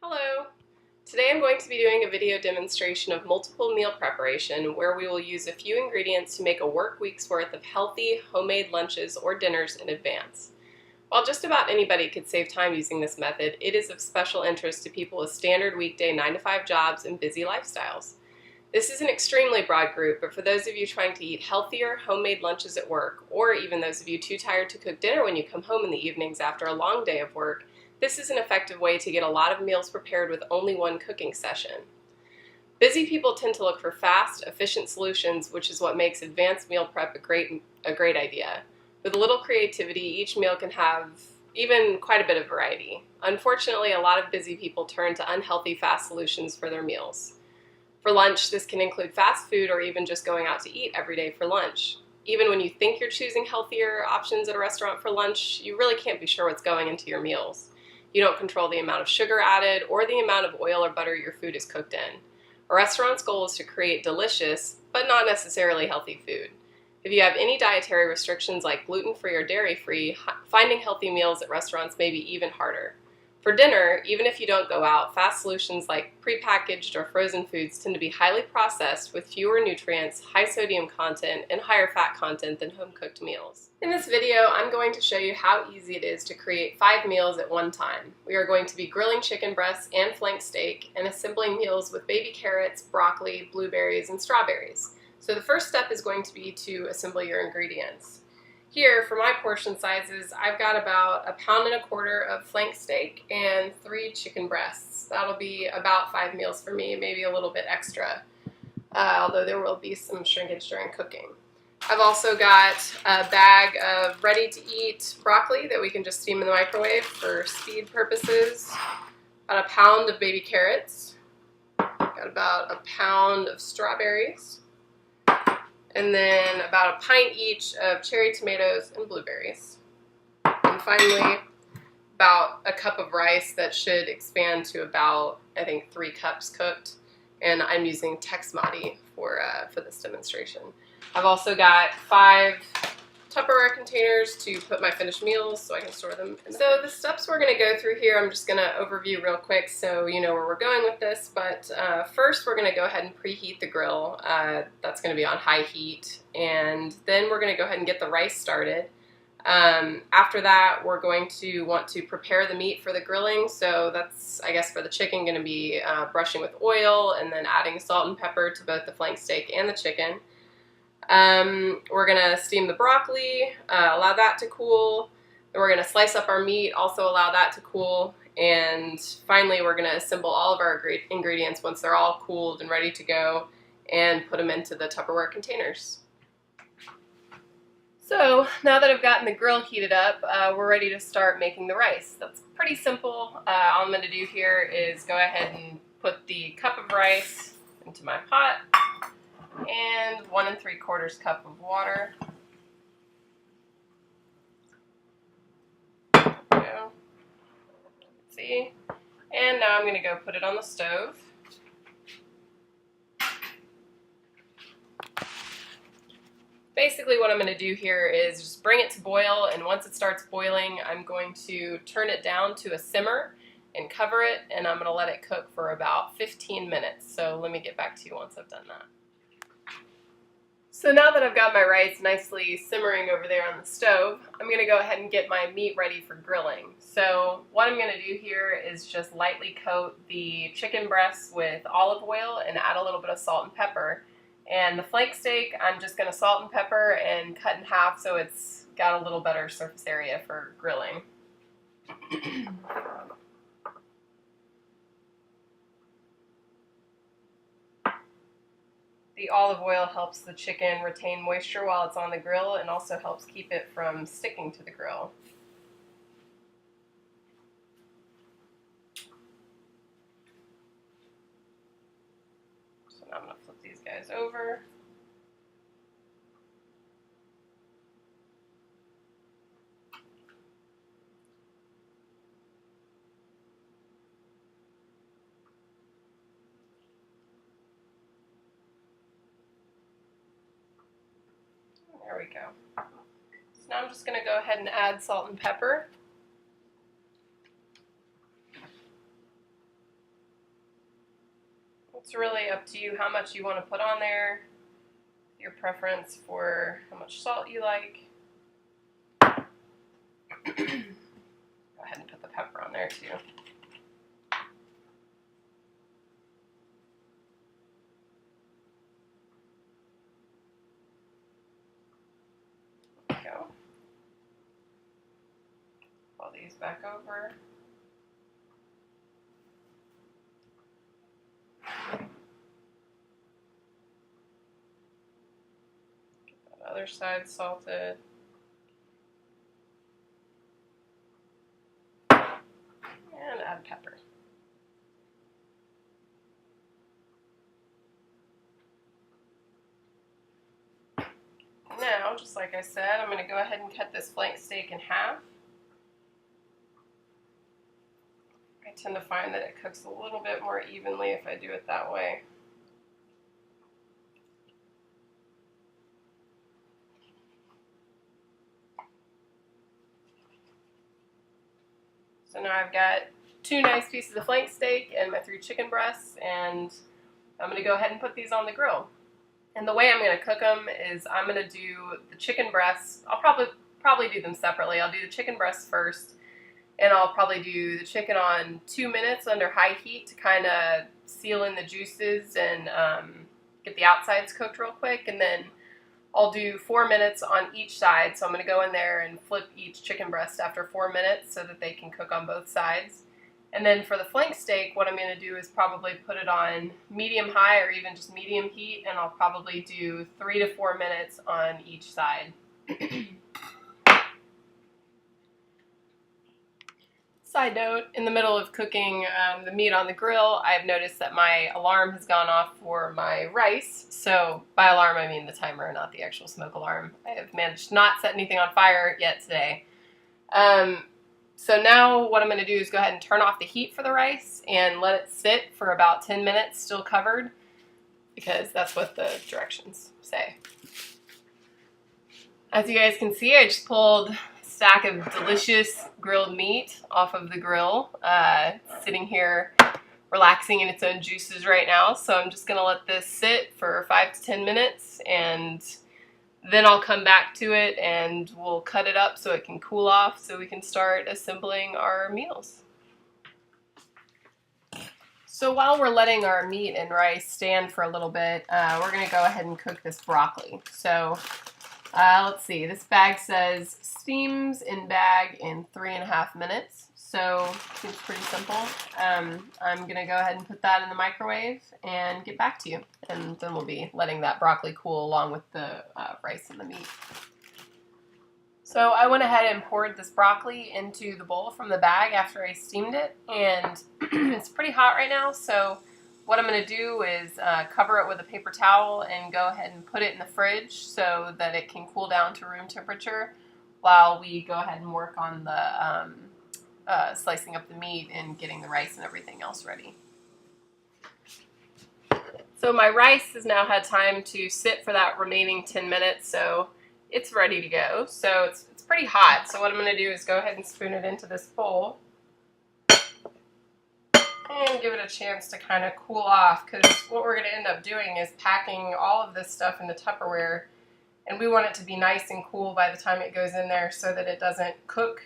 Hello! Today I'm going to be doing a video demonstration of multiple meal preparation where we will use a few ingredients to make a work week's worth of healthy, homemade lunches or dinners in advance. While just about anybody could save time using this method, it is of special interest to people with standard weekday 9-to-5 jobs and busy lifestyles. This is an extremely broad group, but for those of you trying to eat healthier, homemade lunches at work, or even those of you too tired to cook dinner when you come home in the evenings after a long day of work, this is an effective way to get a lot of meals prepared with only one cooking session. Busy people tend to look for fast, efficient solutions, which is what makes advanced meal prep a great idea. With a little creativity, each meal can have even quite a bit of variety. Unfortunately, a lot of busy people turn to unhealthy fast solutions for their meals. For lunch, this can include fast food or even just going out to eat every day for lunch. Even when you think you're choosing healthier options at a restaurant for lunch, you really can't be sure what's going into your meals. You don't control the amount of sugar added or the amount of oil or butter your food is cooked in. A restaurant's goal is to create delicious, but not necessarily healthy food. If you have any dietary restrictions like gluten-free or dairy-free, finding healthy meals at restaurants may be even harder. For dinner, even if you don't go out, fast solutions like prepackaged or frozen foods tend to be highly processed with fewer nutrients, high sodium content, and higher fat content than home-cooked meals. In this video, I'm going to show you how easy it is to create 5 meals at one time. We are going to be grilling chicken breasts and flank steak and assembling meals with baby carrots, broccoli, blueberries, and strawberries. So the first step is going to be to assemble your ingredients. Here, for my portion sizes, I've got about 1.25 pounds of flank steak and 3 chicken breasts. That'll be about 5 meals for me, maybe a little bit extra, although there will be some shrinkage during cooking. I've also got a bag of ready-to-eat broccoli that we can just steam in the microwave for speed purposes. About 1 pound of baby carrots. Got about 1 pound of strawberries. And then about 1 pint each of cherry tomatoes and blueberries. And finally, about a cup of rice that should expand to about, I think, 3 cups cooked. And I'm using Texmati for this demonstration. I've also got 5 Tupperware containers to put my finished meals so I can store them. So the steps we're going to go through here, I'm just going to overview real quick so you know where we're going with this. But first we're going to go ahead and preheat the grill. That's going to be on high heat. And then we're going to go ahead and get the rice started. After that, we're going to want to prepare the meat for the grilling. So that's, I guess, for the chicken, going to be brushing with oil and then adding salt and pepper to both the flank steak and the chicken. We're going to steam the broccoli, allow that to cool. Then we're going to slice up our meat, also allow that to cool. And finally, we're going to assemble all of our ingredients once they're all cooled and ready to go and put them into the Tupperware containers. So now that I've gotten the grill heated up, we're ready to start making the rice. That's pretty simple. All I'm going to do here is go ahead and put the cup of rice into my pot. And 1 3/4 cup of water. There we go. Let's see. And now I'm going to go put it on the stove. Basically what I'm going to do here is just bring it to boil, and once it starts boiling, I'm going to turn it down to a simmer and cover it, and I'm going to let it cook for about 15 minutes. So let me get back to you once I've done that. So now that I've got my rice nicely simmering over there on the stove, I'm going to go ahead and get my meat ready for grilling. So what I'm going to do here is just lightly coat the chicken breasts with olive oil and add a little bit of salt and pepper. And the flank steak, I'm just going to salt and pepper and cut in half so it's got a little better surface area for grilling. The olive oil helps the chicken retain moisture while it's on the grill and also helps keep it from sticking to the grill. So now I'm going to flip these guys over. There we go. So now I'm just going to go ahead and add salt and pepper. It's really up to you how much you want to put on there, your preference for how much salt you like. Go ahead and put the pepper on there too. There we go. Pull these back over. Get that other side salted. And add pepper. Now, just like I said, I'm going to go ahead and cut this flank steak in half. I tend to find that it cooks a little bit more evenly if I do it that way. So now I've got 2 nice pieces of flank steak and my 3 chicken breasts, and I'm going to go ahead and put these on the grill. And the way I'm going to cook them is I'm going to do the chicken breasts. I'll probably do them separately. I'll do the chicken breasts first, and I'll probably do the chicken on 2 minutes under high heat to kind of seal in the juices and get the outsides cooked real quick. And then I'll do 4 minutes on each side. So I'm going to go in there and flip each chicken breast after 4 minutes so that they can cook on both sides. And then for the flank steak, what I'm going to do is probably put it on medium-high or even just medium heat, and I'll probably do 3 to 4 minutes on each side. Side note, in the middle of cooking the meat on the grill, I've noticed that my alarm has gone off for my rice. So by alarm, I mean the timer, not the actual smoke alarm. I have managed to not set anything on fire yet today. So now what I'm going to do is go ahead and turn off the heat for the rice and let it sit for about 10 minutes still covered, because that's what the directions say. As you guys can see, I just pulled a stack of delicious grilled meat off of the grill. It's sitting here relaxing in its own juices right now, so I'm just going to let this sit for 5 to 10 minutes, and then I'll come back to it and we'll cut it up so it can cool off so we can start assembling our meals. So while we're letting our meat and rice stand for a little bit, we're going to go ahead and cook this broccoli. So let's see, this bag says steams in bag in 3.5 minutes. So seems pretty simple. I'm going to go ahead and put that in the microwave and get back to you. And then we'll be letting that broccoli cool along with the rice and the meat. So I went ahead and poured this broccoli into the bowl from the bag after I steamed it. And it's pretty hot right now, so what I'm going to do is cover it with a paper towel and go ahead and put it in the fridge so that it can cool down to room temperature while we go ahead and work on the slicing up the meat and getting the rice and everything else ready. So my rice has now had time to sit for that remaining 10 minutes, so it's ready to go. So it's pretty hot, so what I'm going to do is go ahead and spoon it into this bowl and give it a chance to kind of cool off, because what we're going to end up doing is packing all of this stuff in the Tupperware, and we want it to be nice and cool by the time it goes in there so that it doesn't cook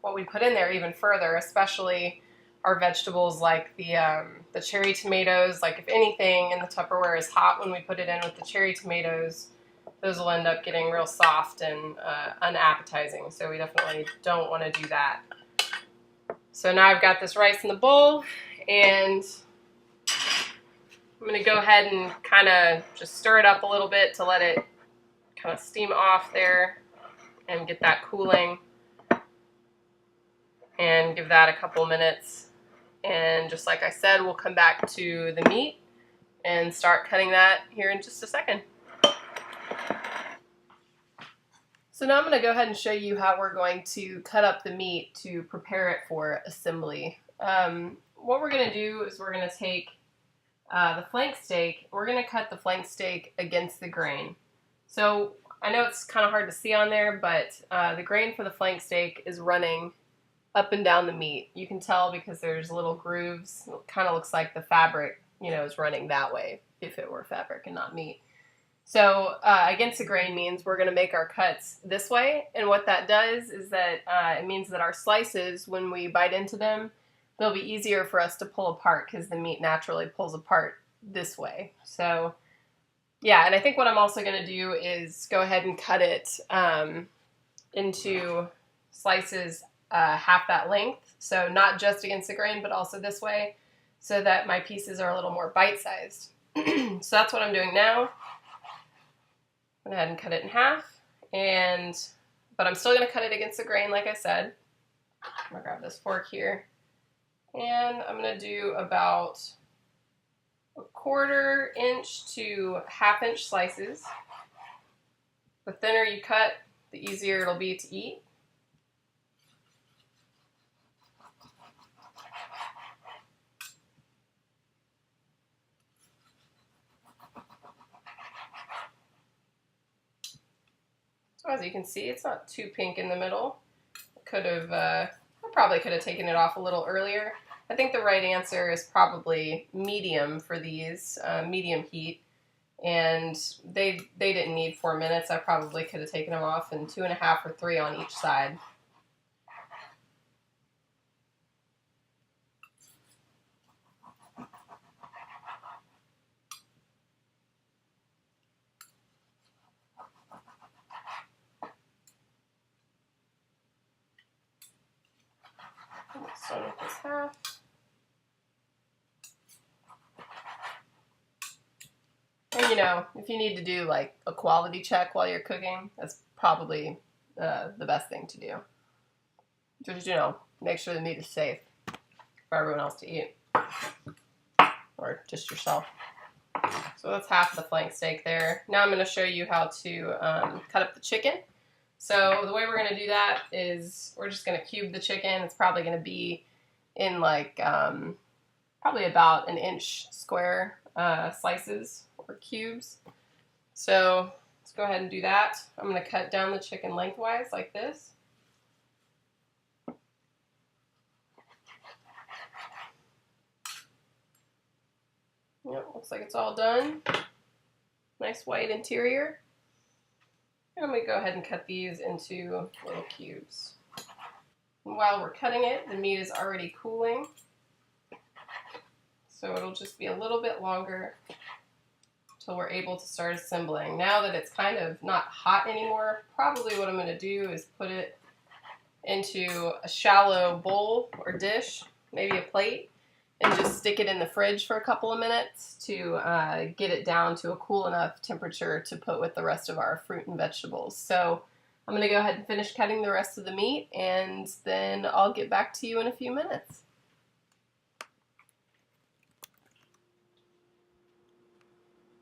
what we put in there even further, especially our vegetables like the cherry tomatoes. Like if anything in the Tupperware is hot when we put it in with the cherry tomatoes, those will end up getting real soft and unappetizing, so we definitely don't want to do that. So now I've got this rice in the bowl, and I'm going to go ahead and kind of just stir it up a little bit to let it kind of steam off there and get that cooling, and give that a couple minutes. And just like I said, we'll come back to the meat and start cutting that here in just a second. So now I'm going to go ahead and show you how we're going to cut up the meat to prepare it for assembly. What we're going to do is we're going to take the flank steak. We're going to cut the flank steak against the grain. So I know it's kind of hard to see on there, but the grain for the flank steak is running up and down the meat. You can tell because there's little grooves. It kind of looks like the fabric you know, is running that way if it were fabric and not meat. So against the grain means we're going to make our cuts this way, and what that does is that it means that our slices, when we bite into them, they'll be easier for us to pull apart because the meat naturally pulls apart this way. So yeah, and I think what I'm also going to do is go ahead and cut it into slices half that length, so not just against the grain, but also this way, so that my pieces are a little more bite-sized. So that's what I'm doing now. I'm going to go ahead and cut it in half, but I'm still going to cut it against the grain, like I said. I'm going to grab this fork here, and I'm going to do about 1/4 inch to 1/2 inch slices. The thinner you cut, the easier it'll be to eat. So as you can see, it's not too pink in the middle. I probably could have taken it off a little earlier. I think the right answer is probably medium for these, medium heat. And they didn't need 4 minutes. I probably could have taken them off in 2.5 or 3 on each side. Start with this half. And you know, if you need to do like a quality check while you're cooking, that's probably the best thing to do. Just, you know, make sure the meat is safe for everyone else to eat, or just yourself. So that's half of the flank steak there. Now I'm going to show you how to cut up the chicken. So the way we're going to do that is we're just going to cube the chicken. It's probably going to be in like probably about 1 inch square slices or cubes. So let's go ahead and do that. I'm going to cut down the chicken lengthwise like this. Yep, looks like it's all done. Nice white interior. And I'm going to go ahead and cut these into little cubes. And while we're cutting it, the meat is already cooling. So it'll just be a little bit longer until we're able to start assembling. Now that it's kind of not hot anymore, probably what I'm going to do is put it into a shallow bowl or dish, maybe a plate, and just stick it in the fridge for a couple of minutes to get it down to a cool enough temperature to put with the rest of our fruit and vegetables. So I'm going to go ahead and finish cutting the rest of the meat, and then I'll get back to you in a few minutes.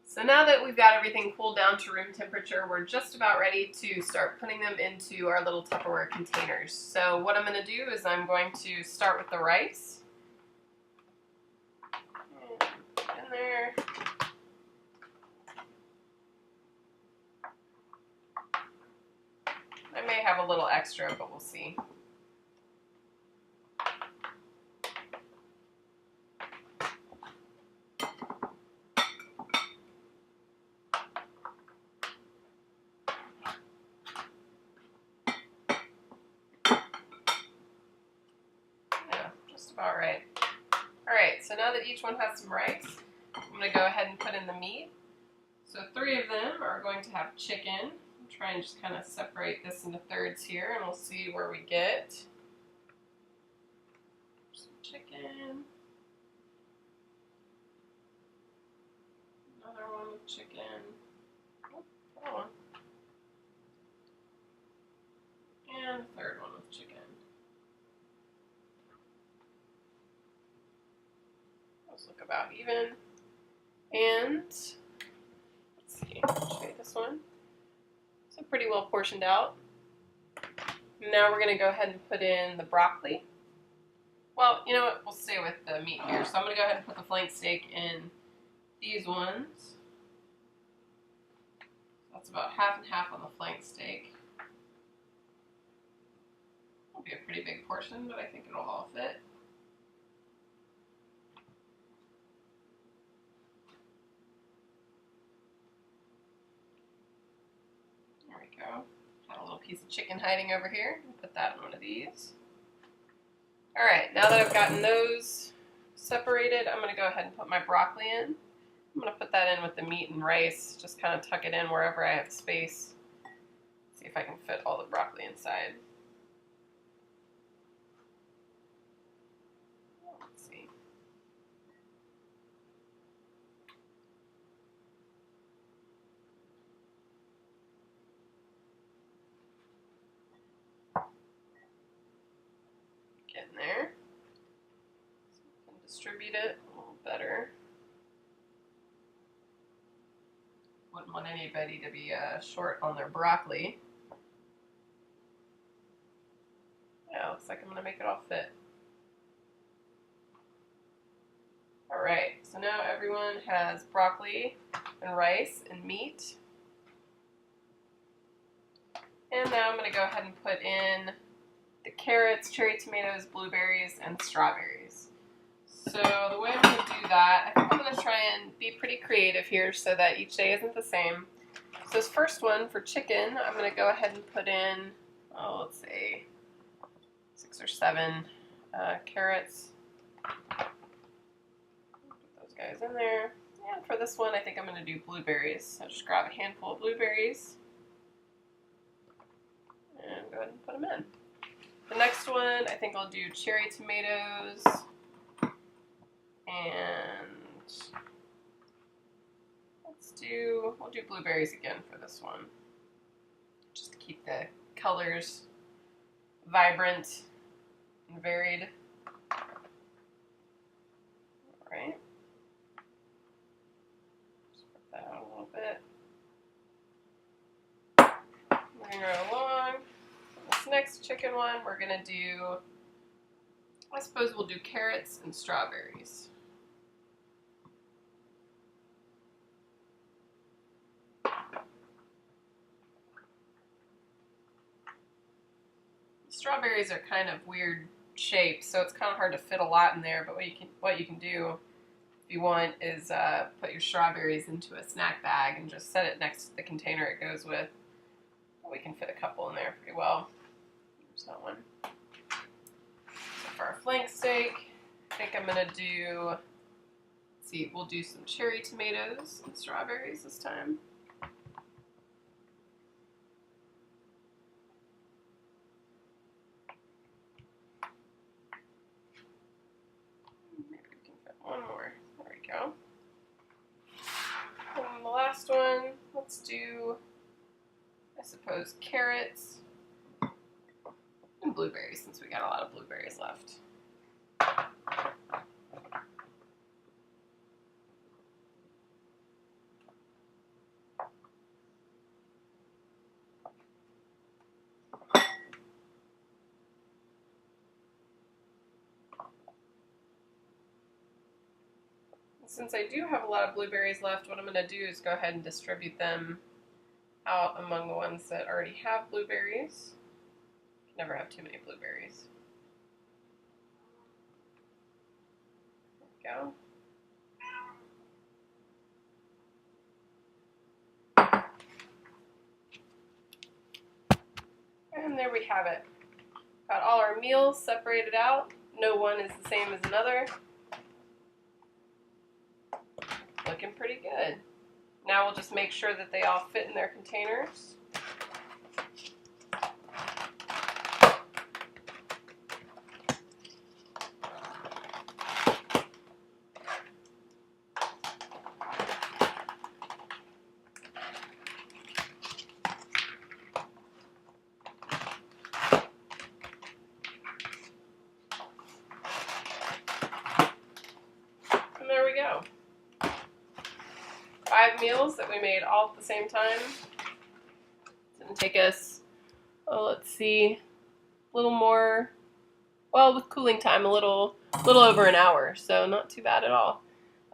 So now that we've got everything cooled down to room temperature, we're just about ready to start putting them into our little Tupperware containers. So what I'm going to do is I'm going to start with the rice. In there. I may have a little extra, but we'll see. Yeah, just about right. Alright, so now that each one has some rice, I'm going to go ahead and put in the meat. So 3 of them are going to have chicken. I'll try and just kind of separate this into thirds here, and we'll see where we get. Some chicken. Another one with chicken. Oh, that one. And a third one with chicken. Those look about even. And let's see, I'll show you this one. So pretty well portioned out. Now we're going to go ahead and put in the broccoli. Well, you know what? We'll stay with the meat here. So I'm going to go ahead and put the flank steak in these ones. That's about 1/2 and 1/2 on the flank steak. It'll be a pretty big portion, but I think it'll all fit. go. Got a little piece of chicken hiding over here. Put that in one of these. All right, now that I've gotten those separated, I'm going to go ahead and put my broccoli in. I'm going to put that in with the meat and rice, just kind of tuck it in wherever I have space. See if I can fit all the broccoli inside. Let's see. Getting there. So we can distribute it a little better. Wouldn't want anybody to be short on their broccoli. Yeah, looks like I'm going to make it all fit. Alright, so now everyone has broccoli and rice and meat. And now I'm going to go ahead and put in the carrots, cherry tomatoes, blueberries, and strawberries. So the way I'm going to do that, I think I'm going to try and be pretty creative here so that each day isn't the same. So this first one for chicken, I'm going to go ahead and put in, let's say 6 or 7 carrots. Put those guys in there. And for this one, I think I'm going to do blueberries. So just grab a handful of blueberries and go ahead and put them in. The next one, I think I'll do cherry tomatoes. And we'll do blueberries again for this one. Just to keep the colors vibrant and varied. Alright. Just put that out a little bit. Moving right along. This next chicken one, we're going to do, I suppose we'll do carrots and strawberries. Strawberries are kind of weird shapes, so it's kind of hard to fit a lot in there, but what you can do if you want is put your strawberries into a snack bag and just set it next to the container it goes with. We can fit a couple in there pretty well. There's that one. So for our flank steak, I think I'm going to do, let's see, we'll do some cherry tomatoes and strawberries this time. Maybe we can fit one more. There we go. And the last one, let's do, I suppose, carrots and blueberries, since we got a lot of blueberries left. Since I do have a lot of blueberries left, what I'm going to do is go ahead and distribute them out among the ones that already have blueberries. You can never have too many blueberries. There we go. And there we have it. Got all our meals separated out. No one is the same as another. Looking pretty good. Now we'll just make sure that they all fit in their containers. And there we go. 5 meals that we made all at the same time. It's going to take us, let's see, a little more, well, with cooling time, a little over an hour, so not too bad at all.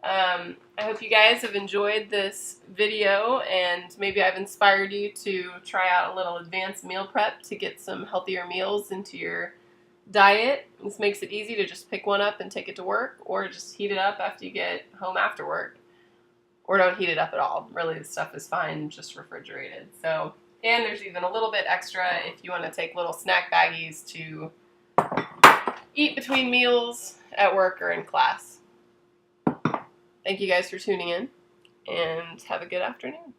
I hope you guys have enjoyed this video, and maybe I've inspired you to try out a little advanced meal prep to get some healthier meals into your diet. This makes it easy to just pick one up and take it to work, or just heat it up after you get home after work. Or don't heat it up at all. Really, the stuff is fine, just refrigerated. So And there's even a little bit extra if you want to take little snack baggies to eat between meals at work or in class. Thank you guys for tuning in, and have a good afternoon.